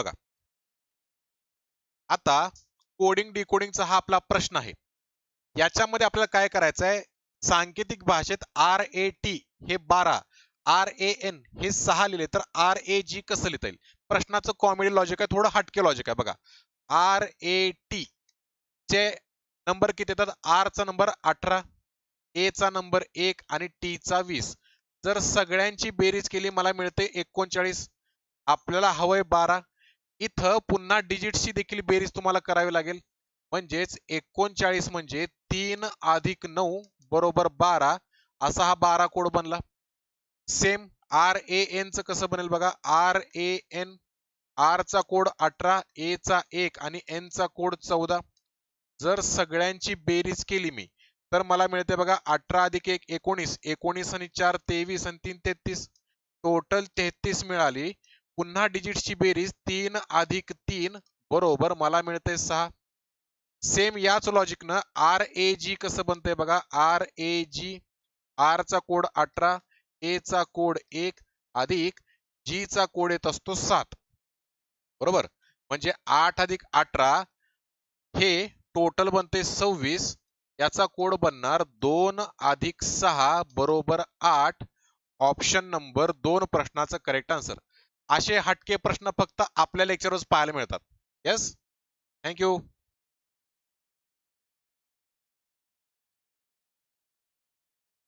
बघा आता कोडिंग डिकोडिंगचा हा आपला प्रश्न आहे. याच्यामध्ये आपल्याला काय करायचं आहे, सांकेतिक भाषेत RAT हे 12, RAN हे 6 लिहिले तर RAG कसं लिहिता येईल? प्रश्नाचं कॉमेडी लॉजिक आहे, थोडं हटके लॉजिक आहे बघा. RAT चे नंबर किती येतात? R चा नंबर 18, A चा नंबर 1 आणि T चा 20. जर सगळ्यांची बेरीज केली मला मिळते 39. आपल्याला हवंय 12. इथं पुन्हा डिजिटची देखील बेरीज तुम्हाला करावी लागेल. म्हणजेच 39 म्हणजे 3 अधिक 9 बरोबर 12 असा हा 12 कोड बनला. सेम RAN चं कसं बनेल बघा. RAN R चा कोड 18, A चा 1 आणि N चा कोड 14. जर सगळ्यांची बेरीज केली मी तर मला मिळते बघा 18 अधिक 1 19, 19 आणि 4 23 आणि 3 33. टोटल 33 मिळाली. पुन्हा डिजिटची बेरीज 3 अधिक 3 बरोबर मला मिळते 6. सेम याच लॉजिकनं RAG कसं बनतंय बघा. RAG R चा कोड 18, A चा कोड 1 अधिक G चा कोड येत असतो 7. बरोबर, म्हणजे 8 अधिक 18 हे टोटल बनते 26. याचा कोड बनणार 2 अधिक 6 बरोबर 8. ऑप्शन नंबर 2 प्रश्नाचं करेक्ट आन्सर. असे हटके प्रश्न फक्त आपल्या लेक्चरवर पाहायला मिळतात. Yes, thank you.